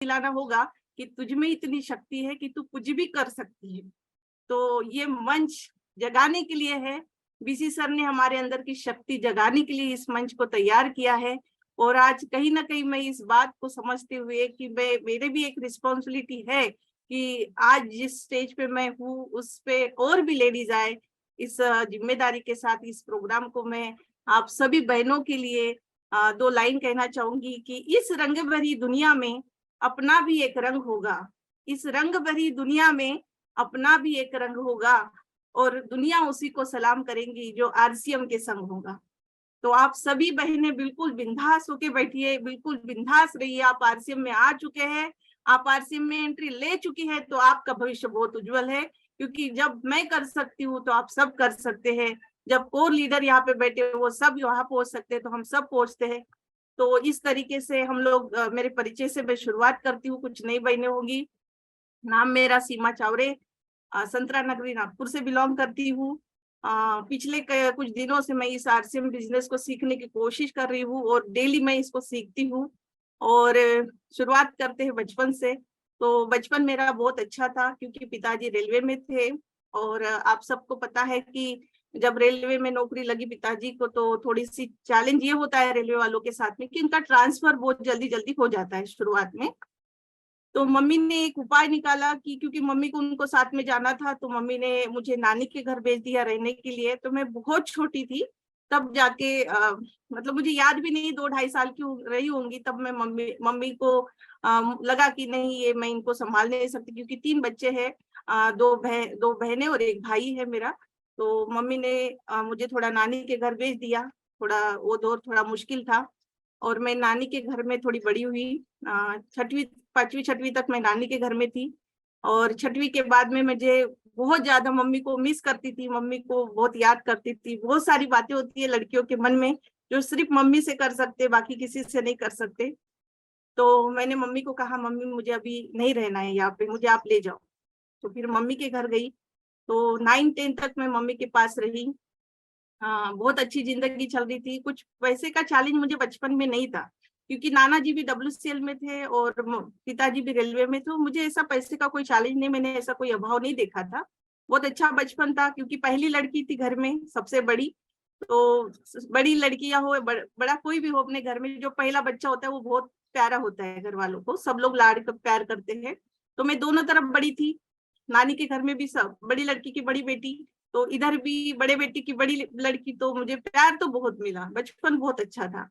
दिलाना होगा कि तुझ में इतनी शक्ति है कि तू कुछ भी कर सकती है। तो ये मंच जगाने के लिए है। बीसी सर ने हमारे अंदर की शक्ति जगाने के लिए इस मंच को तैयार किया है। और आज कहीं ना कहीं मैं इस बात को समझते हुए कि मेरे भी एक रिस्पॉन्सिबिलिटी है कि आज जिस स्टेज पे मैं हूँ उस पे और भी लेडीज आए, इस जिम्मेदारी के साथ इस प्रोग्राम को मैं आप सभी बहनों के लिए 2 लाइन कहना चाहूंगी कि इस रंग भरी दुनिया में अपना भी एक रंग होगा। इस रंग भरी दुनिया में अपना भी एक रंग होगा और दुनिया उसी को सलाम करेंगी जो आरसीएम के संग होगा। तो आप सभी बहनें बिल्कुल बिंदास होके बैठिए, बिल्कुल बिंदास रहिए। आप आरसीएम में आ चुके हैं, आप आरसीएम में एंट्री ले चुकी हैं, तो आपका भविष्य बहुत उज्जवल है। क्योंकि जब मैं कर सकती हूँ तो आप सब कर सकते हैं। जब कोर लीडर यहाँ पे बैठे वो सब यहाँ पहुंच सकते हैं तो हम सब पहुंचते हैं। तो इस तरीके से हम लोग, मेरे परिचय से मैं शुरुआत करती हूँ। कुछ नई बहनें होंगी। नाम मेरा सीमा चावरे, संतरा नगरी नागपुर से बिलोंग करती हूँ। पिछले कुछ दिनों से मैं इस आरसीएम बिजनेस को सीखने की कोशिश कर रही हूँ और डेली मैं इसको सीखती हूँ। और शुरुआत करते हैं बचपन से। तो बचपन मेरा बहुत अच्छा था क्योंकि पिताजी रेलवे में थे। और आप सबको पता है कि जब रेलवे में नौकरी लगी पिताजी को तो थोड़ी सी चैलेंज ये होता है रेलवे वालों के साथ में कि उनका ट्रांसफर बहुत जल्दी जल्दी हो जाता है शुरुआत में। तो मम्मी ने एक उपाय निकाला कि क्योंकि मम्मी को उनको साथ में जाना था तो मम्मी ने मुझे नानी के घर भेज दिया रहने के लिए। तो मैं बहुत छोटी थी तब जाके मतलब मुझे याद भी नहीं, 2-2.5 साल की रही होंगी तब मैं मम्मी को लगा कि नहीं ये मैं इनको संभाल नहीं सकती क्योंकि 3 बच्चे हैं, 2 बहनें और एक भाई है मेरा। तो मम्मी ने मुझे थोड़ा नानी के घर भेज दिया। थोड़ा वो दौर थोड़ा मुश्किल था और मैं नानी के घर में थोड़ी बड़ी हुई। 5वीं 6वीं तक मैं नानी के घर में थी। और 6वीं के बाद में मुझे बहुत ज्यादा मम्मी को मिस करती थी, मम्मी को बहुत याद करती थी। बहुत सारी बातें होती है लड़कियों के मन में जो सिर्फ मम्मी से कर सकते, बाकी किसी से नहीं कर सकते। तो मैंने मम्मी को कहा मम्मी मुझे अभी नहीं रहना है यहाँ पे, मुझे आप ले जाओ। तो फिर मम्मी के घर गई। तो 9-10 तक मैं मम्मी के पास रही। हाँ, बहुत अच्छी जिंदगी चल रही थी। कुछ पैसे का चैलेंज मुझे बचपन में नहीं था क्योंकि नाना जी भी डब्ल्यूसीएल में थे और पिताजी भी रेलवे में थे। तो मुझे ऐसा पैसे का कोई चैलेंज नहीं, मैंने ऐसा कोई अभाव नहीं देखा था। बहुत अच्छा बचपन था क्योंकि पहली लड़की थी घर में, सबसे बड़ी। तो बड़ी लड़कियां हो बड़ा कोई भी हो, अपने घर में जो पहला बच्चा होता है वो बहुत प्यारा होता है, घर वालों को सब लोग लाड़ कर प्यार करते हैं। तो मैं दोनों तरफ बड़ी थी, नानी के घर में भी सब बड़ी लड़की की बड़ी बेटी, तो इधर भी बड़े बेटी की बड़ी लड़की। तो मुझे प्यार तो बहुत मिला, बचपन बहुत अच्छा था।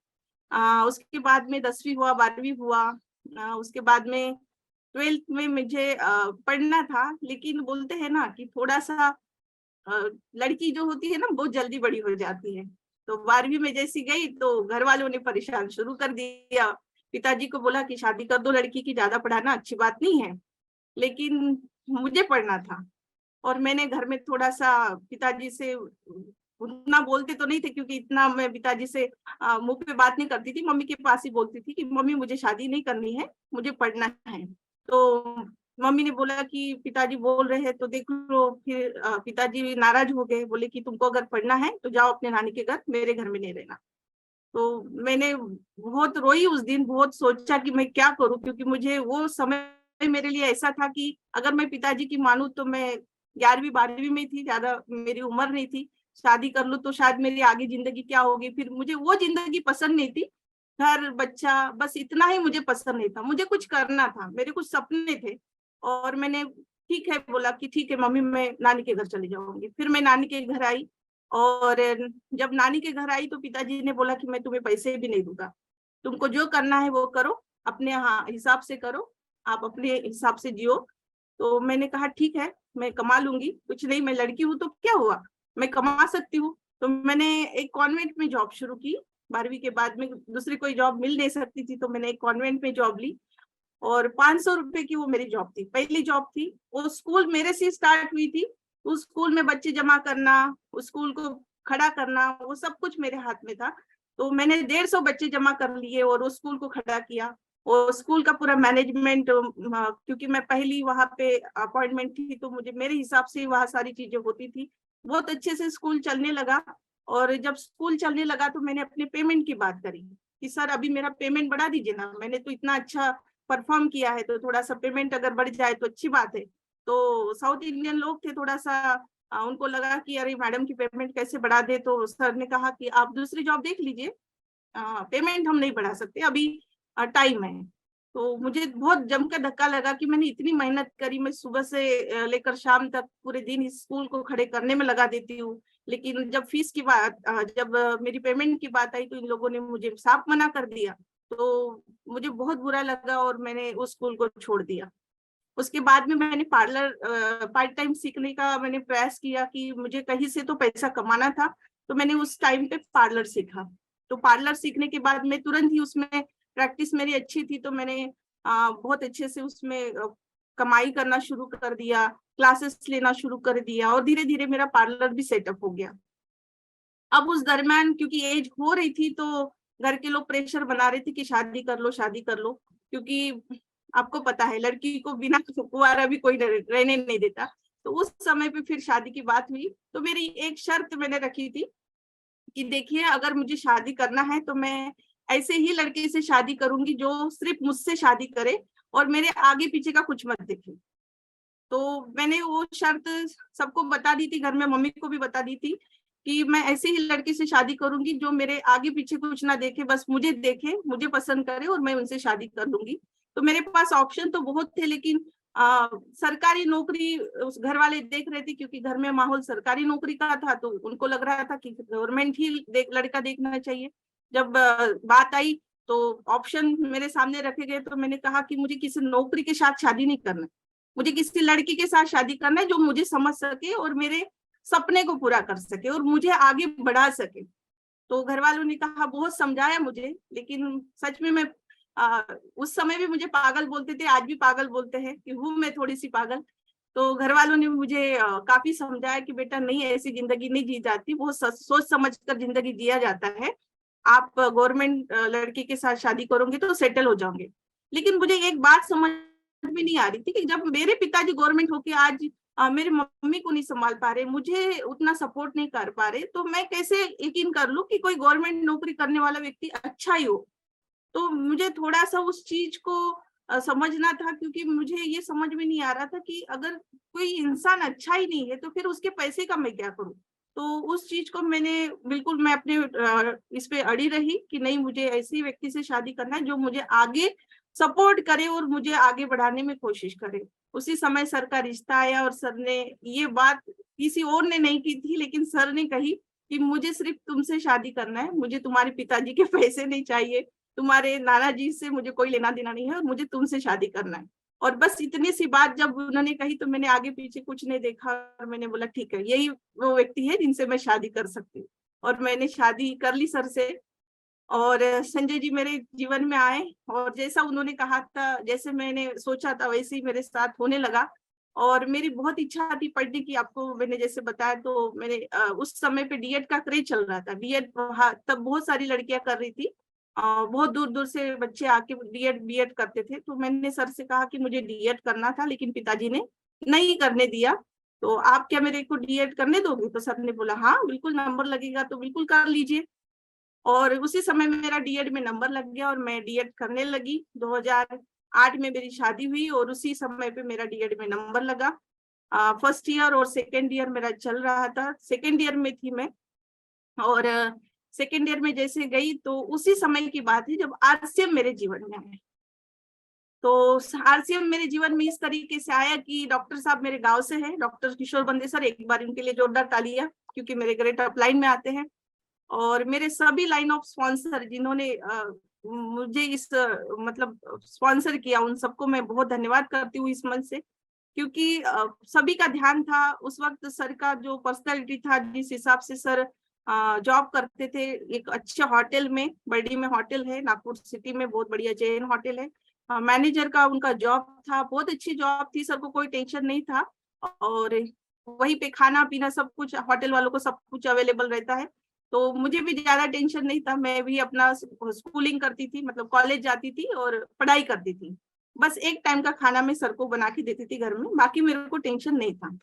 उसके बाद में 10वीं हुआ, 12वीं हुआ। उसके बाद में 12th में मुझे पढ़ना था, लेकिन बोलते हैं ना कि थोड़ा सा लड़की जो होती है ना बहुत जल्दी बड़ी हो जाती है। तो 12वीं में जैसी गई तो घर वालों ने परेशान शुरू कर दिया। पिताजी को बोला कि शादी कर दो लड़की की, ज्यादा पढ़ाना अच्छी बात नहीं है। लेकिन मुझे पढ़ना था और मैंने घर में थोड़ा सा पिताजी से उतना बोलते तो नहीं थे क्योंकि इतना मैं पिताजी से मुंह पे बात नहीं करती थी। मम्मी के पास ही बोलती थी कि मम्मी मुझे शादी नहीं करनी है, मुझे पढ़ना है। तो मम्मी ने बोला कि पिताजी बोल रहे हैं तो देख लो। फिर पिताजी नाराज हो गए, बोले कि तुमको अगर पढ़ना है तो जाओ अपने नानी के घर, मेरे घर में नहीं रहना। तो मैंने बहुत रोई उस दिन, बहुत सोचा कि मैं क्या करूं क्योंकि मुझे वो समय मेरे लिए ऐसा था कि अगर मैं पिताजी की मानूं तो मैं 11वीं 12वीं में थी, ज्यादा मेरी उम्र नहीं थी। शादी कर लूं तो शायद मेरी आगे जिंदगी क्या होगी, फिर मुझे वो जिंदगी पसंद नहीं थी। घर बच्चा बस इतना ही मुझे पसंद नहीं था, मुझे कुछ करना था, मेरे कुछ सपने थे। और मैंने ठीक है बोला कि ठीक है मम्मी मैं नानी के घर चली जाऊंगी। फिर मैं नानी के घर आई। और जब नानी के घर आई तो पिताजी ने बोला कि मैं तुम्हें पैसे भी नहीं दूंगा, तुमको जो करना है वो करो, अपने हिसाब से करो, आप अपने हिसाब से जियो। तो मैंने कहा ठीक है मैं कमा लूंगी, कुछ नहीं मैं लड़की हूँ तो क्या हुआ, मैं कमा सकती हूँ। तो मैंने एक कॉन्वेंट में जॉब शुरू की। 12वीं के बाद में दूसरी कोई जॉब मिल नहीं सकती थी तो मैंने एक कॉन्वेंट में जॉब ली। और 500 रुपए की वो मेरी जॉब थी, पहली जॉब थी। वो स्कूल मेरे से स्टार्ट हुई थी। उस स्कूल में बच्चे जमा करना, उस स्कूल को खड़ा करना, वो सब कुछ मेरे हाथ में था। तो मैंने 150 बच्चे जमा कर लिए और उस स्कूल को खड़ा किया। और स्कूल का पूरा मैनेजमेंट, क्योंकि मैं पहली वहां पे अपॉइंटमेंट थी तो मुझे मेरे हिसाब से वहां सारी चीजें होती थी। बहुत अच्छे से स्कूल चलने लगा। और जब स्कूल चलने लगा तो मैंने अपने पेमेंट की बात करी कि सर अभी मेरा पेमेंट बढ़ा दीजिए ना, मैंने तो इतना अच्छा परफॉर्म किया है तो थोड़ा सा पेमेंट अगर बढ़ जाए तो अच्छी बात है। तो साउथ इंडियन लोग थे, थोड़ा सा उनको लगा कि अरे मैडम की पेमेंट कैसे बढ़ा दे, तो सर ने कहा कि आप दूसरी जॉब देख लीजिए, पेमेंट हम नहीं बढ़ा सकते अभी, टाइम है। तो मुझे बहुत जमकर धक्का लगा कि मैंने इतनी मेहनत करी, मैं सुबह से लेकर शाम तक पूरे दिन इस स्कूल को खड़े करने में लगा देती हूँ, लेकिन जब फीस की बात, जब मेरी पेमेंट की बात आई तो इन लोगों ने मुझे साफ मना कर दिया। तो मुझे बहुत बुरा लगा और मैंने उस स्कूल को छोड़ दिया। उसके बाद में मैंने पार्लर पार्ट टाइम सीखने का मैंने प्रयास किया कि मुझे कहीं से तो पैसा कमाना था, तो मैंने उस टाइम पे पार्लर सीखा। तो पार्लर सीखने के बाद मैं तुरंत ही उसमें, प्रैक्टिस मेरी अच्छी थी तो मैंने बहुत अच्छे से उसमें कमाई करना शुरू कर दिया, क्लासेस लेना शुरू कर दिया और धीरे धीरे मेरा पार्लर भी सेटअप हो गया। अब उस दरम्यान क्योंकि एज हो रही थी तो घर के लोग प्रेशर बना रहे थे कि शादी कर लो, शादी कर लो, क्योंकि आपको पता है लड़की को बिना कुंवारा भी कोई रहने नहीं देता। तो उस समय पे फिर शादी की बात हुई, तो मेरी एक शर्त मैंने रखी थी कि देखिए अगर मुझे शादी करना है तो मैं ऐसे ही लड़के से शादी करूंगी जो सिर्फ मुझसे शादी करे और मेरे आगे पीछे का कुछ मत देखे। तो मैंने वो शर्त सबको बता दी थी, घर में मम्मी को भी बता दी थी कि मैं ऐसे ही लड़के से शादी करूंगी जो मेरे आगे पीछे कुछ ना देखे, बस मुझे देखे, मुझे पसंद करे और मैं उनसे शादी कर लूंगी। तो मेरे पास ऑप्शन तो बहुत थे, लेकिन सरकारी नौकरी उस घर वाले देख रहे थे, क्योंकि घर में माहौल सरकारी नौकरी का था, तो उनको लग रहा था कि गवर्नमेंट ही लड़का देखना चाहिए। जब बात आई तो ऑप्शन मेरे सामने रखे गए, तो मैंने कहा कि मुझे किसी नौकरी के साथ शादी नहीं करना, मुझे किसी लड़की के साथ शादी करना है जो मुझे समझ सके और मेरे सपने को पूरा कर सके और मुझे आगे बढ़ा सके। तो घर वालों ने कहा, बहुत समझाया मुझे, लेकिन सच में मैं उस समय भी मुझे पागल बोलते थे, आज भी पागल बोलते हैं कि हूँ मैं थोड़ी सी पागल। तो घर वालों ने मुझे काफी समझाया कि बेटा नहीं, ऐसी जिंदगी नहीं जी जाती, बहुत सोच समझ कर जिंदगी जिया जाता है। आप गवर्नमेंट लड़के के साथ शादी करोगे तो सेटल हो जाओगे। लेकिन मुझे एक बात समझ में नहीं आ रही थी कि जब मेरे पिताजी गवर्नमेंट होके आज मेरी मम्मी को नहीं संभाल पा रहे, मुझे उतना सपोर्ट नहीं कर पा रहे, तो मैं कैसे यकीन कर लूं कि कोई गवर्नमेंट नौकरी करने वाला व्यक्ति अच्छा ही हो। तो मुझे थोड़ा सा उस चीज को समझना था, क्योंकि मुझे ये समझ में नहीं आ रहा था कि अगर कोई इंसान अच्छा ही नहीं है तो फिर उसके पैसे का मैं क्या करूं। तो उस चीज को मैंने बिल्कुल, मैं अपने इस पे अड़ी रही कि नहीं, मुझे ऐसे व्यक्ति से शादी करना है जो मुझे आगे सपोर्ट करे और मुझे आगे बढ़ाने में कोशिश करे। उसी समय सर का रिश्ता आया और सर ने ये बात किसी और ने नहीं की थी, लेकिन सर ने कही कि मुझे सिर्फ तुमसे शादी करना है, मुझे तुम्हारे पिताजी के पैसे नहीं चाहिए, तुम्हारे नाना जी से मुझे कोई लेना देना नहीं है और मुझे तुमसे शादी करना है। और बस इतनी सी बात जब उन्होंने कही तो मैंने आगे पीछे कुछ नहीं देखा और मैंने बोला ठीक है, यही वो व्यक्ति है जिनसे मैं शादी कर सकती हूँ। और मैंने शादी कर ली सर से। और संजय जी मेरे जीवन में आए और जैसा उन्होंने कहा था, जैसे मैंने सोचा था वैसे ही मेरे साथ होने लगा। और मेरी बहुत इच्छा थी पढ़ने की, आपको मैंने जैसे बताया, तो मैंने उस समय पे डीएड का क्रेज चल रहा था। डीएड तब बहुत सारी लड़कियां कर रही थी, बहुत दूर दूर से बच्चे आके डीएड बीएड करते थे। तो मैंने सर से कहा कि मुझे डीएड करना था, लेकिन पिताजी ने नहीं करने दिया, तो आप क्या मेरे को डीएड करने दोगे? तो सर ने बोला हाँ बिल्कुल, नंबर लगेगा तो बिल्कुल कर लीजिए। और उसी समय मेरा डीएड में नंबर लग गया और मैं डीएड करने लगी। 2008 में मेरी शादी हुई और उसी समय पे मेरा डीएड में नंबर लगा। फर्स्ट ईयर और सेकेंड ईयर मेरा चल रहा था, सेकेंड ईयर में थी मैं। और सेकेंड ईयर में जैसे गई तो उसी समय की बात है जब आरसीएम मेरे जीवन में आया। तो आरसीएम मेरे जीवन में इस तरीके से आया कि डॉक्टर साहब मेरे गांव से हैं, डॉक्टर किशोर बंदे सर, एक बार उनके लिए जोरदार तालियां, क्योंकि मेरे ग्रेड अप लाइन में आते हैं। और मेरे सभी लाइन ऑफ स्पॉन्सर जिन्होंने मुझे इस मतलब स्पॉन्सर किया, उन सबको मैं बहुत धन्यवाद करती हूँ इस मन से, क्योंकि सभी का ध्यान था। उस वक्त सर का जो पर्सनैलिटी था, जिस हिसाब से सर जॉब करते थे एक अच्छे होटल में, बर्डी में होटल है, नागपुर सिटी में बहुत बढ़िया चेन होटल है, मैनेजर का उनका जॉब था, बहुत अच्छी जॉब थी, सर को कोई टेंशन नहीं था। और वहीं पे खाना पीना सब कुछ, होटल वालों को सब कुछ अवेलेबल रहता है, तो मुझे भी ज्यादा टेंशन नहीं था। मैं भी अपना स्कूलिंग करती थी, मतलब कॉलेज जाती थी और पढ़ाई करती थी। बस एक टाइम का खाना मैं सर को बना के देती थी घर में, बाकी मेरे को टेंशन नहीं था।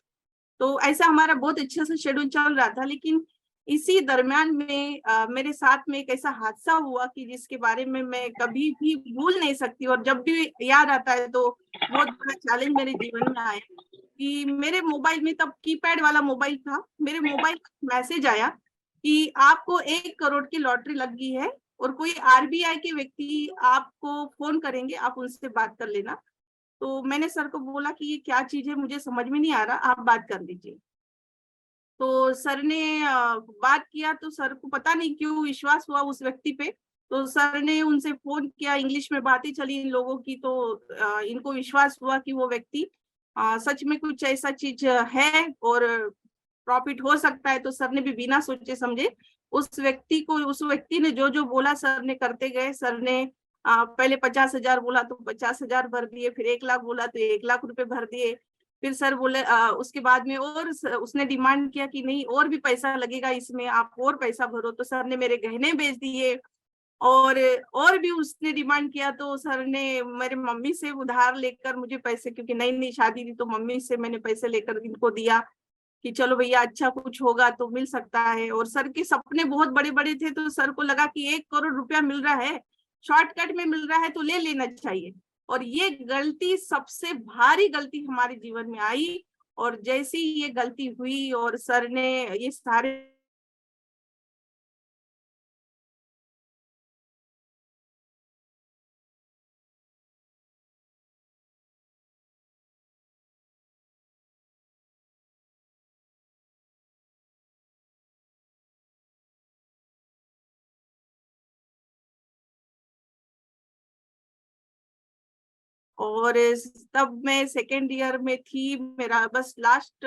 तो ऐसा हमारा बहुत अच्छे से शेड्यूल चल रहा था। लेकिन इसी दरमियान में मेरे साथ में एक ऐसा हादसा हुआ कि जिसके बारे में मैं कभी भी भूल नहीं सकती, और जब भी याद आता है तो बहुत बड़ा चैलेंज मेरे जीवन में आया कि मेरे मोबाइल में, तब कीपैड वाला मोबाइल था, मेरे मोबाइल का मैसेज आया कि आपको 1 करोड़ की लॉटरी लग गई है और कोई आरबीआई के व्यक्ति आपको फोन करेंगे, आप उनसे बात कर लेना। तो मैंने सर को बोला कि ये क्या चीज है, मुझे समझ में नहीं आ रहा, आप बात कर लीजिए। तो सर ने बात किया, तो सर को पता नहीं क्यों विश्वास हुआ उस व्यक्ति पे। तो सर ने उनसे फोन किया, इंग्लिश में बातें चली इन लोगों की, तो इनको विश्वास हुआ कि वो व्यक्ति सच में कुछ ऐसा चीज है और प्रॉफिट हो सकता है। तो सर ने भी बिना सोचे समझे उस व्यक्ति ने जो जो बोला सर ने करते गए। सर ने पहले 50,000 बोला तो 50,000 भर दिए, फिर 1 लाख बोला तो 1 लाख रुपए भर दिए। फिर सर बोले उसके बाद में और उसने डिमांड किया कि नहीं और भी पैसा लगेगा इसमें, आप और पैसा भरो। तो सर ने मेरे गहने बेच दिए, और भी उसने डिमांड किया। तो सर ने मेरे मम्मी से उधार लेकर मुझे पैसे, क्योंकि नई नई शादी थी, तो मम्मी से मैंने पैसे लेकर इनको दिया कि चलो भैया अच्छा कुछ होगा तो मिल सकता है। और सर के सपने बहुत बड़े बड़े थे, तो सर को लगा कि 1 करोड़ रुपया मिल रहा है, शॉर्टकट में मिल रहा है, तो ले लेना चाहिए। और ये गलती, सबसे भारी गलती हमारे जीवन में आई। और जैसी ये गलती हुई और सर ने ये सारे और तब मैं सेकेंड ईयर में थी, मेरा बस लास्ट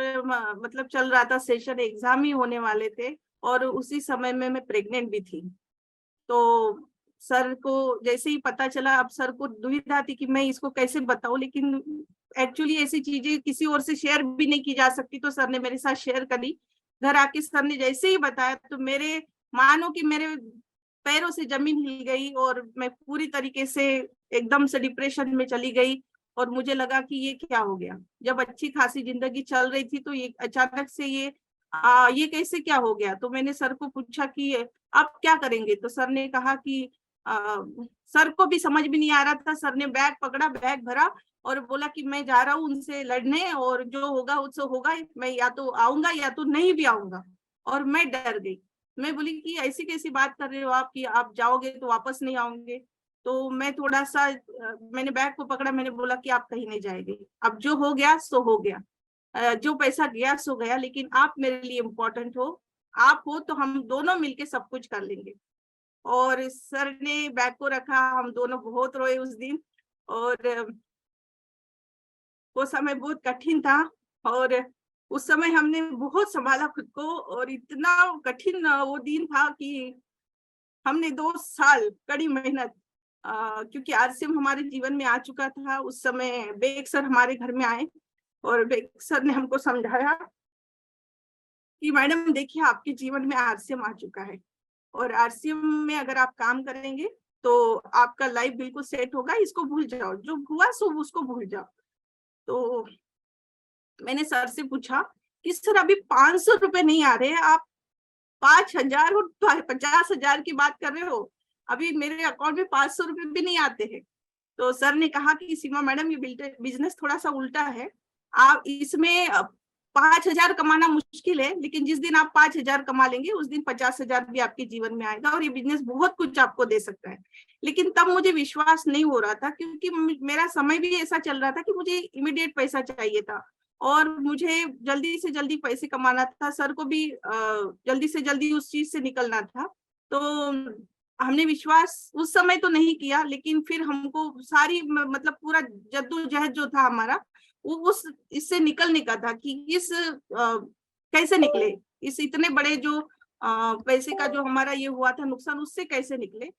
मतलब चल रहा था सेशन, एग्जाम ही होने वाले थे। और उसी समय में मैं प्रेग्नेंट भी थी। तो सर को जैसे ही पता चला, अब सर को दुविधा थी कि मैं इसको कैसे बताऊं, लेकिन एक्चुअली ऐसी चीजें किसी और से शेयर भी नहीं की जा सकती। तो सर ने मेरे साथ शेयर करी। घर आके सर ने जैसे ही बताया तो मेरे, मानो कि मेरे पैरों से जमीन हिल गई और मैं पूरी तरीके से एकदम से डिप्रेशन में चली गई। और मुझे लगा कि ये क्या हो गया, जब अच्छी खासी जिंदगी चल रही थी तो ये अचानक से ये कैसे क्या हो गया। तो मैंने सर को पूछा कि आप क्या करेंगे। तो सर ने कहा कि सर को भी समझ में नहीं आ रहा था। सर ने बैग पकड़ा, बैग भरा और बोला कि मैं जा रहा हूँ उनसे लड़ने, और जो होगा उससे होगा, मैं या तो आऊंगा या तो नहीं भी आऊंगा। और मैं डर गई। मैं बोली कि ऐसी कैसी बात कर रहे हो आप कि आप जाओगे तो वापस नहीं आओगे। तो मैं थोड़ा सा मैंने बैग को पकड़ा, मैंने बोला कि आप कहीं नहीं जाएंगे, अब जो हो गया सो हो गया, जो पैसा गया सो गया, लेकिन आप मेरे लिए इम्पोर्टेंट हो, आप हो तो हम दोनों मिलके सब कुछ कर लेंगे। और सर ने बैग को रखा, हम दोनों बहुत रोए उस दिन। और वो समय बहुत कठिन था। और उस समय हमने बहुत संभाला खुद को, और इतना कठिन वो दिन था कि हमने 2 साल कड़ी मेहनत, क्योंकि आरसीएम हमारे जीवन में आ चुका था उस समय। बेग सर हमारे घर में आए और बेग सर ने हमको समझाया कि मैडम देखिए आपके जीवन में आरसीएम आ चुका है, और आरसीएम में अगर आप काम करेंगे तो आपका लाइफ बिल्कुल सेट होगा, इसको भूल जाओ, जो हुआ सो उसको भूल जाओ। तो मैंने सर से पूछा कि सर अभी 500 रुपए नहीं आ रहे हैं, आप 5,000 और 50,000 की बात कर रहे हो, अभी मेरे अकाउंट में 500 रुपए भी नहीं आते हैं। तो सर ने कहा कि सीमा मैडम ये बिजनेस थोड़ा सा उल्टा है, आप इसमें 5,000 कमाना मुश्किल है, लेकिन जिस दिन आप 5,000 कमा लेंगे उस दिन 50,000 भी आपके जीवन में आएगा, और ये बिजनेस बहुत कुछ आपको दे सकता है। लेकिन तब मुझे विश्वास नहीं हो रहा था, क्योंकि मेरा समय भी ऐसा चल रहा था कि मुझे इमीडिएट पैसा चाहिए था और मुझे जल्दी से जल्दी पैसे कमाना था, सर को भी जल्दी से जल्दी उस चीज से निकलना था। तो हमने विश्वास उस समय तो नहीं किया, लेकिन फिर हमको सारी मतलब पूरा जद्दोजहद जो था हमारा, वो उस इससे निकलने का था कि कैसे निकले, इस इतने बड़े जो पैसे का जो हमारा ये हुआ था नुकसान, उससे कैसे निकले।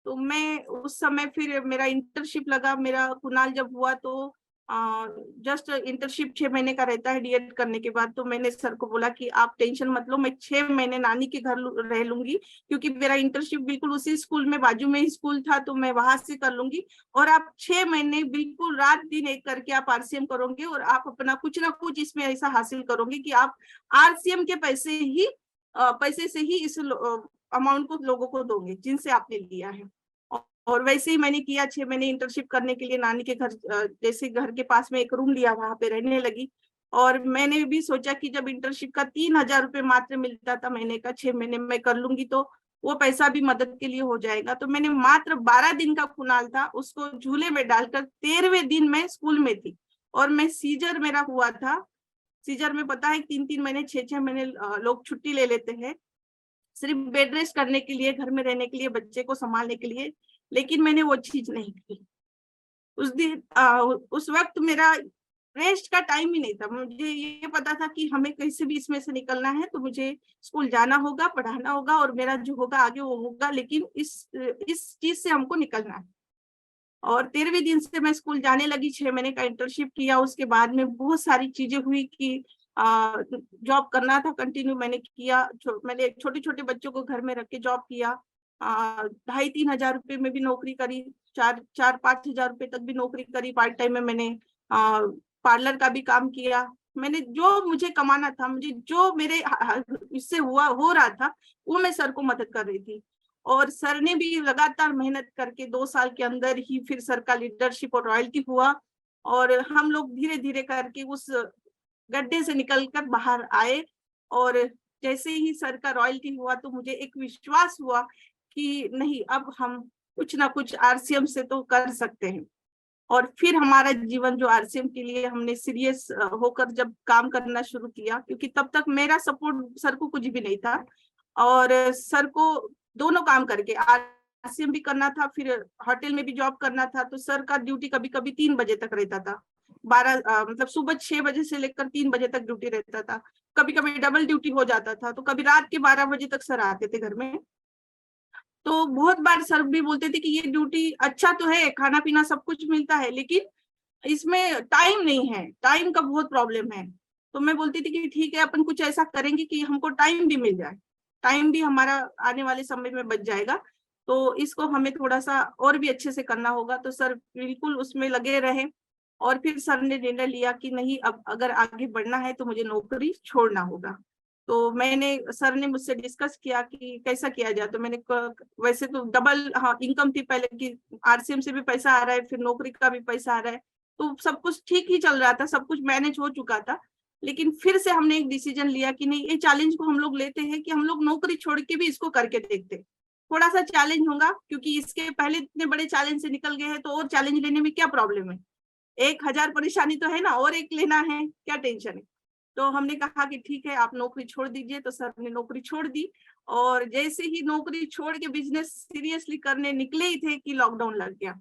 तो मैं उस समय, फिर मेरा इंटर्नशिप लगा, मेरा कुनाल जब हुआ तो जस्ट इंटर्नशिप 6 महीने का रहता है डीएड करने के बाद। तो मैंने सर को बोला कि आप टेंशन मत लो, मैं 6 महीने नानी के घर रह लूंगी, क्योंकि मेरा इंटर्नशिप बिल्कुल उसी स्कूल में, बाजू में ही स्कूल था, तो मैं वहां से कर लूंगी। और आप 6 महीने बिल्कुल रात दिन एक करके आप आरसीएम करोगे, और आप अपना कुछ ना कुछ इसमें ऐसा हासिल करोगे कि आप आरसीएम के पैसे ही पैसे से ही इस अमाउंट को लोगों को दोगे जिनसे आपने लिया है। और वैसे ही मैंने किया, 6 महीने इंटर्नशिप करने के लिए नानी के घर, जैसे घर के पास में एक रूम लिया, वहां पे रहने लगी। और मैंने भी सोचा कि जब इंटर्नशिप का 3,000 रुपये मात्र मिलता था महीने का, 6 महीने में कर लूंगी तो वो पैसा भी मदद के लिए हो जाएगा। तो मैंने मात्र 12 दिन का कुनाल था, उसको झूले में डालकर 13वें दिन मैं स्कूल में थी। और मैं सीजर मेरा हुआ था। सीजर में पता है 3-3 महीने 6-6 महीने लोग छुट्टी ले लेते हैं सिर्फ बेड रेस्ट करने के लिए, घर में रहने के लिए, बच्चे को संभालने के लिए। लेकिन मैंने वो चीज नहीं की। उस दिन उस वक्त मेरा रेस्ट का टाइम ही नहीं था। मुझे ये पता था कि हमें कैसे भी इसमें से निकलना है, तो मुझे स्कूल जाना होगा, पढ़ाना होगा, और मेरा जो होगा आगे वो होगा, लेकिन इस चीज से हमको निकलना है। और 13वें दिन से मैं स्कूल जाने लगी, 6 महीने का इंटर्नशिप किया। उसके बाद में बहुत सारी चीजें हुई कि जॉब करना था कंटिन्यू, मैंने किया। मैंने छोटे छोटे बच्चों को घर में रख के जॉब किया। 2,500-3 हजार रुपये में भी नौकरी करी, 4-5 हजार रुपये तक भी नौकरी करी। पार्ट टाइम में मैंने पार्लर का भी काम किया। मैंने जो मुझे कमाना था, मुझे जो मेरे इससे हो रहा था, वो मैं सर को मदद कर रही थी। और सर ने भी लगातार मेहनत करके 2 साल के अंदर ही फिर सर का लीडरशिप और रॉयल्टी हुआ। और हम लोग धीरे धीरे करके उस गड्ढे से निकलकर बाहर आए। और जैसे ही सर का रॉयल्टी हुआ तो मुझे एक विश्वास हुआ कि नहीं, अब हम कुछ ना कुछ आरसीएम से तो कर सकते हैं। और फिर हमारा जीवन जो आरसीएम के लिए हमने सीरियस होकर जब काम करना शुरू किया, क्योंकि तब तक मेरा सपोर्ट सर को कुछ भी नहीं था। और सर को दोनों काम करके आरसीएम भी करना था, फिर होटल में भी जॉब करना था। तो सर का ड्यूटी कभी कभी 3 बजे तक रहता था, 12 मतलब सुबह 6 बजे से लेकर 3 बजे तक ड्यूटी रहता था। कभी कभी डबल ड्यूटी हो जाता था, तो कभी रात के 12 बजे तक सर आते थे घर में। तो बहुत बार सर भी बोलते थे कि ये ड्यूटी अच्छा तो है, खाना पीना सब कुछ मिलता है, लेकिन इसमें टाइम नहीं है, टाइम का बहुत प्रॉब्लम है। तो मैं बोलती थी कि ठीक है, अपन कुछ ऐसा करेंगे कि हमको टाइम भी मिल जाए, टाइम भी हमारा आने वाले समय में बच जाएगा। तो इसको हमें थोड़ा सा और भी अच्छे से करना होगा। तो सर बिल्कुल उसमें लगे रहे। और फिर सर ने निर्णय लिया कि नहीं, अब अगर आगे बढ़ना है तो मुझे नौकरी छोड़ना होगा। तो सर ने मुझसे डिस्कस किया कि कैसा किया जाए। तो वैसे तो डबल इनकम थी पहले की, आरसीएम से भी पैसा आ रहा है, फिर नौकरी का भी पैसा आ रहा है, तो सब कुछ ठीक ही चल रहा था, सब कुछ मैनेज हो चुका था। लेकिन फिर से हमने एक डिसीजन लिया कि नहीं, ये चैलेंज को हम लोग लेते हैं कि हम लोग नौकरी छोड़ के भी इसको करके देखते, थोड़ा सा चैलेंज होगा, क्योंकि इसके पहले इतने बड़े चैलेंज से निकल गए हैं, तो और चैलेंज लेने में क्या प्रॉब्लम है। 1,000 परेशानी तो है ना, और एक लेना है, क्या टेंशन है। तो हमने कहा कि ठीक है, आप नौकरी छोड़ दीजिए। तो सर ने नौकरी छोड़ दी। और जैसे ही नौकरी छोड़ के बिजनेस सीरियसली करने निकले ही थे कि लॉकडाउन लग गया।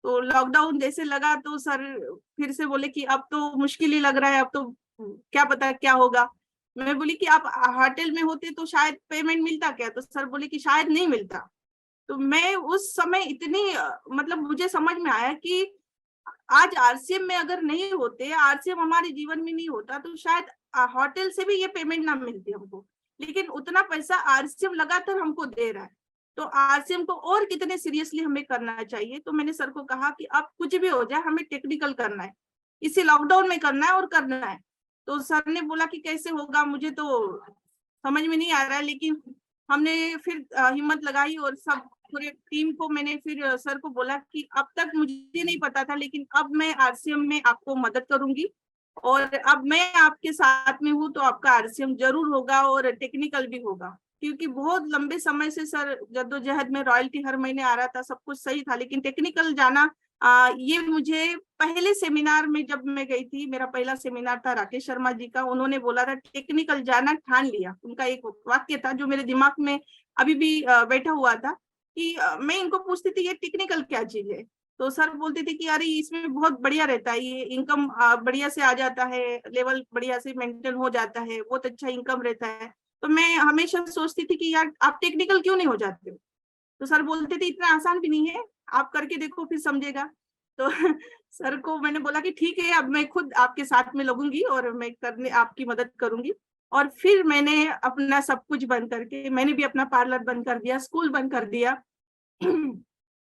तो लॉकडाउन जैसे लगा तो सर फिर से बोले कि अब तो मुश्किल ही लग रहा है, अब तो क्या पता क्या होगा। मैं बोली कि आप होटल में होते तो शायद पेमेंट मिलता क्या। तो सर बोले कि शायद नहीं मिलता। तो मैं उस समय इतनी मतलब मुझे समझ में आया कि आज आरसीएम में अगर नहीं होते, आरसीएम हमारे जीवन में नहीं होता, तो शायद होटल से भी ये पेमेंट ना मिलती हमको। लेकिन उतना पैसा आरसीएम लगातार हमको दे रहा है, तो आरसीएम को और कितने सीरियसली हमें करना चाहिए। तो मैंने सर को कहा कि अब कुछ भी हो जाए, हमें टेक्निकल करना है, इसे लॉकडाउन में करना है और करना है। तो सर ने बोला कि कैसे होगा, मुझे तो समझ में नहीं आ रहा है। लेकिन हमने फिर हिम्मत लगाई और सब पूरे टीम को मैंने फिर सर को बोला कि अब तक मुझे नहीं पता था, लेकिन अब मैं आरसीएम में आपको मदद करूंगी, और अब मैं आपके साथ में हूँ, तो आपका आरसीएम जरूर होगा और टेक्निकल भी होगा। क्योंकि बहुत लंबे समय से सर जद्दोजहद में, रॉयल्टी हर महीने आ रहा था, सब कुछ सही था, लेकिन टेक्निकल जाना ये मुझे पहले सेमिनार में जब मैं गई थी, मेरा पहला सेमिनार था राकेश शर्मा जी का, उन्होंने बोला था टेक्निकल जाना ठान लिया। उनका एक वाक्य था जो मेरे दिमाग में अभी भी बैठा हुआ था कि मैं इनको पूछती थी ये टेक्निकल क्या चीज है। तो सर बोलते थे कि अरे इसमें बहुत बढ़िया रहता है, ये इनकम बढ़िया से आ जाता है, लेवल बढ़िया से मेंटेन हो जाता है, बहुत अच्छा इनकम रहता है। तो मैं हमेशा सोचती थी कि यार आप टेक्निकल क्यों नहीं हो जाते हो। तो सर बोलते थे इतना आसान भी नहीं है, आप करके देखो फिर समझेगा। तो सर को मैंने बोला कि ठीक है, अब मैं खुद आपके साथ में लगूंगी और मैं करने आपकी मदद करूंगी। और फिर मैंने अपना सब कुछ बंद करके, मैंने भी अपना पार्लर बंद कर दिया, स्कूल बंद कर दिया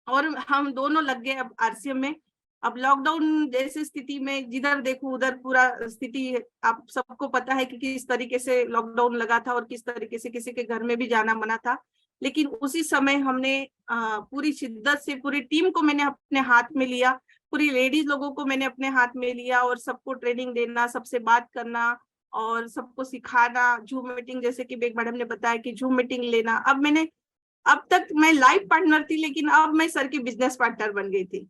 और हम दोनों लग गए अब आरसीएम में। अब लॉकडाउन जैसे स्थिति में जिधर देखो उधर पूरा स्थिति आप सबको पता है कि किस तरीके से लॉकडाउन लगा था और किस तरीके से किसी के घर में भी जाना मना था। लेकिन उसी समय हमने पूरी शिद्दत से पूरी टीम को मैंने अपने हाथ में लिया, पूरी लेडीज लोगों को मैंने अपने हाथ में लिया और सबको ट्रेनिंग देना, सबसे बात करना और सबको सिखाना, जूम मीटिंग जैसे कि बेग मैडम ने बताया कि जूम मीटिंग लेना। अब तक मैं लाइफ पार्टनर थी, लेकिन अब मैं सर की बिजनेस पार्टनर बन गई थी,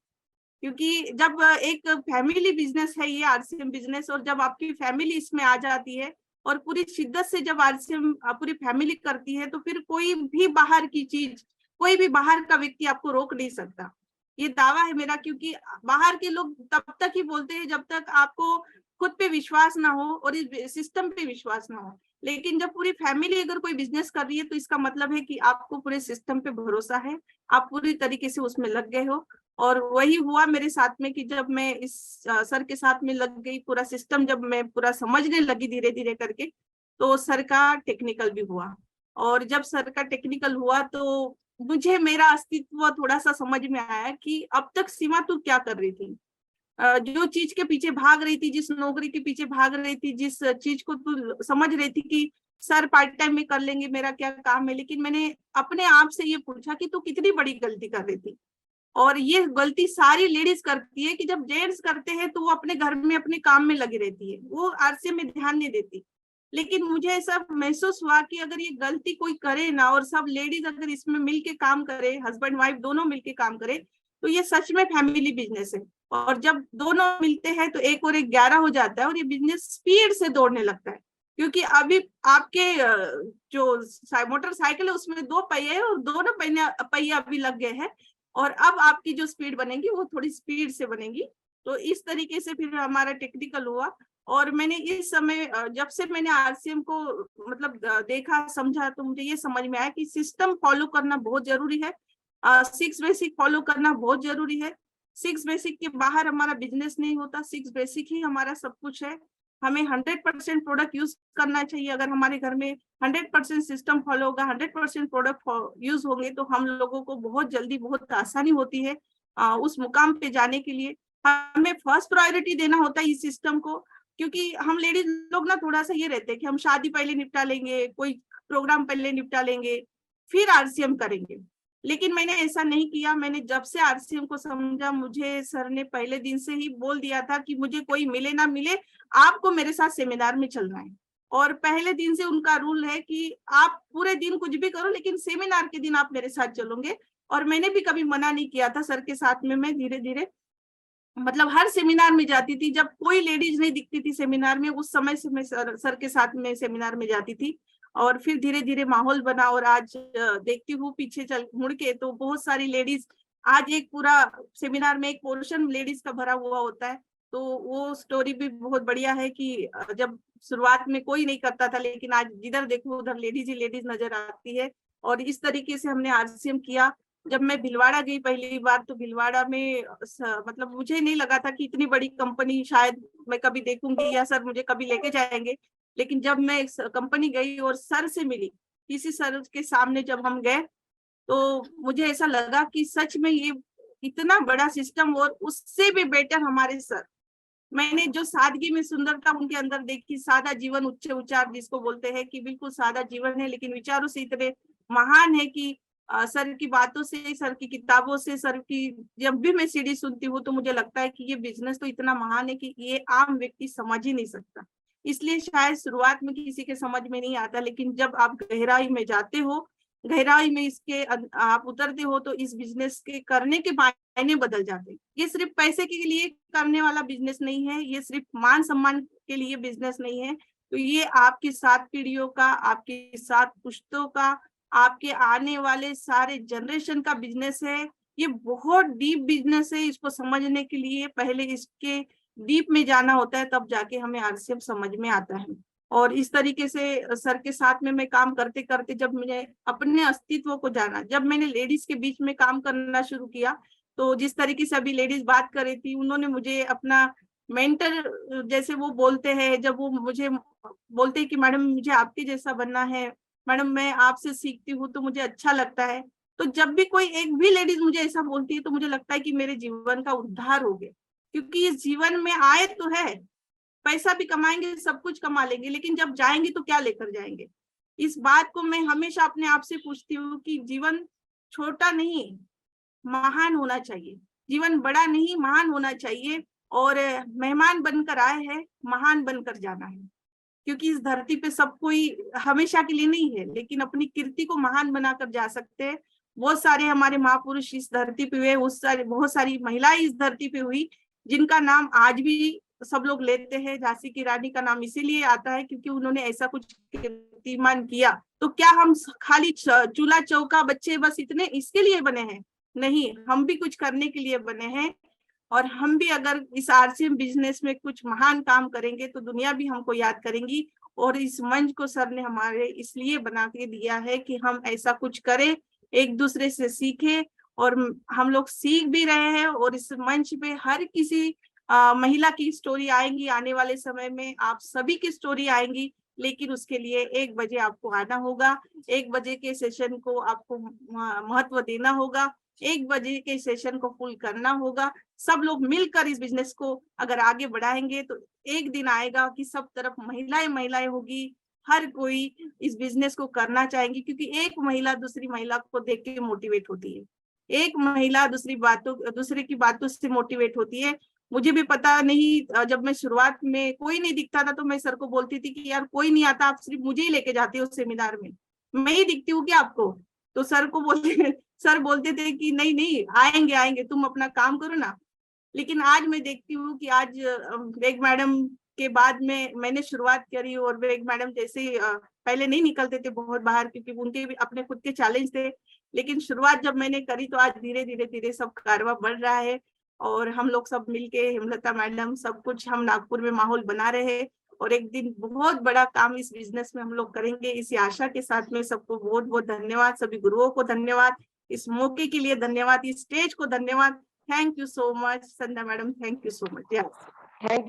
क्योंकि जब एक फैमिली बिजनेस है ये आरसीएम बिजनेस, और जब आपकी फैमिली इसमें आ जाती है और पूरी शिद्दत से जब आरसीएम पूरी फैमिली करती है, तो फिर कोई भी बाहर की चीज, कोई भी बाहर का व्यक्ति आपको रोक नहीं सकता। ये दावा है मेरा, क्योंकि बाहर के लोग तब तक ही बोलते हैं जब तक आपको खुद पे विश्वास ना हो और इस सिस्टम पे विश्वास ना हो। लेकिन जब पूरी फैमिली अगर कोई बिजनेस कर रही है तो इसका मतलब है कि आपको पूरे सिस्टम पे भरोसा है, आप पूरी तरीके से उसमें लग गए हो। और वही हुआ मेरे साथ में कि जब मैं इस सर के साथ में लग गई, पूरा सिस्टम जब मैं पूरा समझने लगी धीरे धीरे करके, तो सर का टेक्निकल भी हुआ। और जब सर का टेक्निकल हुआ तो मुझे मेरा अस्तित्व थोड़ा सा समझ में आया कि अब तक सीमा तू क्या कर रही थी, जो चीज के पीछे भाग रही थी, जिस नौकरी के पीछे भाग रही थी, जिस चीज को तू समझ रही थी कि सर पार्ट टाइम में कर लेंगे, मेरा क्या काम है। लेकिन मैंने अपने आप से ये पूछा कि तू कितनी बड़ी गलती कर रही थी। और ये गलती सारी लेडीज करती है कि जब जेंट्स करते हैं तो वो अपने घर में अपने काम में लगी रहती है, वो आरसीएम में ध्यान नहीं देती। लेकिन मुझे ऐसा महसूस हुआ कि अगर ये गलती कोई करे ना, और सब लेडीज अगर इसमें मिलके काम करे, हस्बैंड वाइफ दोनों मिलके काम करे, तो ये सच में फैमिली बिजनेस है। और जब दोनों मिलते हैं तो एक और एक 11 हो जाता है और ये बिजनेस स्पीड से दौड़ने लगता है। क्योंकि अभी आपके जो मोटरसाइकिल है उसमें 2 पहिए है और दोनों पहिए अभी लग गए हैं, और अब आपकी जो स्पीड बनेगी वो थोड़ी स्पीड से बनेगी। तो इस तरीके से फिर हमारा टेक्निकल हुआ। और मैंने इस समय जब से मैंने आरसीएम को मतलब देखा समझा, तो मुझे ये समझ में आया कि सिस्टम फॉलो करना बहुत जरूरी है, 6 बेसिक फॉलो करना बहुत जरूरी है। 6 बेसिक के बाहर हमारा बिजनेस नहीं होता, 6 बेसिक ही हमारा सब कुछ है। हमें 100% प्रोडक्ट यूज करना चाहिए। अगर हमारे घर में 100% सिस्टम फॉलो होगा, 100% प्रोडक्ट यूज होंगे, तो हम लोगों को बहुत जल्दी बहुत आसानी होती है उस मुकाम पे जाने के लिए। हमें फर्स्ट प्रायोरिटी देना होता है इस सिस्टम को, क्योंकि हम लेडीज लोग ना थोड़ा सा ये रहते हैं कि हम शादी पहले निपटा लेंगे, कोई प्रोग्राम पहले निपटा लेंगे, फिर आरसीएम करेंगे। लेकिन मैंने ऐसा नहीं किया। मैंने जब से आरसीएम को समझा, मुझे सर ने पहले दिन से ही बोल दिया था कि मुझे कोई मिले ना मिले, आपको मेरे साथ सेमिनार में चलना है। और पहले दिन से उनका रूल है कि आप पूरे दिन कुछ भी करो, लेकिन सेमिनार के दिन आप मेरे साथ चलोगे। और मैंने भी कभी मना नहीं किया था सर के साथ में। मैं धीरे धीरे मतलब हर सेमिनार में जाती थी, जब कोई लेडीज नहीं दिखती थी सेमिनार में, उस समय से मैं सर के साथ में सेमिनार में जाती थी। और फिर धीरे धीरे माहौल बना, और आज देखती हूँ पीछे चल मुड़ के तो बहुत सारी लेडीज, आज एक पूरा सेमिनार में एक पोर्शन लेडीज का भरा हुआ होता है। तो वो स्टोरी भी बहुत बढ़िया है कि जब शुरुआत में कोई नहीं करता था, लेकिन आज जिधर देखो उधर लेडीज ही लेडीज नजर आती है। और इस तरीके से हमने आरसीएम किया। जब मैं भिलवाड़ा गई पहली बार, तो भिलवाड़ा में मतलब मुझे नहीं लगा था कि इतनी बड़ी कंपनी शायद मैं कभी देखूंगी या सर मुझे कभी लेके जाएंगे। लेकिन जब मैं कंपनी गई और सर से मिली, किसी सर के सामने जब हम गए, तो मुझे ऐसा लगा कि सच में ये इतना बड़ा सिस्टम, और उससे भी बेटर हमारे सर। मैंने जो सादगी में सुंदरता उनके अंदर देखी, सादा जीवन उच्च उच्चार जिसको बोलते हैं, कि बिल्कुल सादा जीवन है लेकिन विचारों से इतने महान है कि सर की बातों से, सर की किताबों से, सर की जब भी मैं सीडी सुनती हूँ तो मुझे लगता है कि ये बिजनेस तो इतना महान है कि ये आम व्यक्ति समझ ही नहीं सकता। इसलिए शायद शुरुआत में किसी के समझ में नहीं आता, लेकिन जब आप गहराई में जाते हो, गहराई में इसके आप उतरते हो, तो इस बिजनेस के करने के मायने बदल जाते हैं। ये सिर्फ पैसे के लिए करने वाला बिजनेस नहीं है, ये सिर्फ मान सम्मान के लिए बिजनेस नहीं है। तो ये आपकी 7 पीढ़ियों का, आपकी 7 पुश्तों का, आपके आने वाले सारे जनरेशन का बिजनेस है। ये बहुत डीप बिजनेस है। इसको समझने के लिए पहले इसके डीप में जाना होता है, तब जाके हमें आरसीएम समझ में आता है। और इस तरीके से सर के साथ में मैं काम करते करते जब मैंने अपने अस्तित्व को जाना, जब मैंने लेडीज के बीच में काम करना शुरू किया, तो जिस तरीके से अभी लेडीज बात कर रही थी, उन्होंने मुझे अपना मेंटर जैसे वो बोलते हैं, जब वो मुझे बोलते हैं कि मैडम मुझे आपके जैसा बनना है, मैडम मैं आपसे सीखती हूँ तो मुझे अच्छा लगता है। तो जब भी कोई एक भी लेडीज मुझे ऐसा बोलती है तो मुझे लगता है कि मेरे जीवन का उद्धार हो गया। क्योंकि इस जीवन में आए तो है, पैसा भी कमाएंगे, सब कुछ कमा लेंगे, लेकिन जब जाएंगे तो क्या लेकर जाएंगे। इस बात को मैं हमेशा अपने आप से पूछती हूँ कि जीवन छोटा नहीं, महान होना चाहिए। जीवन बड़ा नहीं, महान होना चाहिए। और मेहमान बनकर आए हैं, महान बनकर जाना है। क्योंकि इस धरती पे सब कोई हमेशा के लिए नहीं है, लेकिन अपनी कीर्ति को महान बनाकर जा सकते हैं। बहुत सारे हमारे महापुरुष इस धरती पे हुए, बहुत सारी महिलाएं इस धरती पे हुई, जिनका नाम आज भी सब लोग लेते हैं। झांसी की रानी का नाम इसीलिए आता है क्योंकि उन्होंने ऐसा कुछ कीर्तिमान किया। तो क्या हम खाली चूल्हा चौका बच्चे बस इतने इसके लिए बने हैं? नहीं, हम भी कुछ करने के लिए बने हैं। और हम भी अगर इस आरसीएम बिजनेस में कुछ महान काम करेंगे तो दुनिया भी हमको याद करेंगी। और इस मंच को सर ने हमारे इसलिए बना के दिया है कि हम ऐसा कुछ करें, एक दूसरे से सीखें। और हम लोग सीख भी रहे हैं। और इस मंच पे हर किसी महिला की स्टोरी आएंगी, आने वाले समय में आप सभी की स्टोरी आएंगी। लेकिन उसके लिए 1 बजे आपको आना होगा, 1 बजे के सेशन को आपको महत्व देना होगा, 1 बजे के सेशन को फुल करना होगा। सब लोग मिलकर इस बिजनेस को अगर आगे बढ़ाएंगे तो एक दिन आएगा कि सब तरफ महिलाएं महिलाएं होगी। हर कोई इस बिजनेस को करना चाहेंगी, क्योंकि एक महिला दूसरी महिला को देख के मोटिवेट होती है। एक महिला दूसरे की बातों से मोटिवेट होती है। मुझे भी पता नहीं, जब मैं शुरुआत में कोई नहीं दिखता था तो मैं सर को बोलती थी कि यार कोई नहीं आता, आप सिर्फ मुझे ही लेके जाते हो सेमिनार में, मैं ही दिखती हूँ क्या आपको? तो सर बोलते थे कि नहीं नहीं, आएंगे आएंगे, तुम अपना काम करो ना। लेकिन आज मैं देखती हूँ कि आज वेग मैडम के बाद में मैंने शुरुआत करी। और वेग मैडम जैसे पहले नहीं निकलते थे बहुत बाहर, क्योंकि उनके भी अपने खुद के चैलेंज थे। लेकिन शुरुआत जब मैंने करी तो आज धीरे धीरे धीरे सब कारवा बढ़ रहा है। और हम लोग सब मिलके, हेमलता मैडम, सब कुछ हम नागपुर में माहौल बना रहे हैं। और एक दिन बहुत बड़ा काम इस बिजनेस में हम लोग करेंगे, इसी आशा के साथ में सबको बहुत बहुत धन्यवाद। सभी गुरुओं को धन्यवाद, इस मौके के लिए धन्यवाद, इस स्टेज को धन्यवाद। Thank you so much Sandhya madam, thank you so much. Thank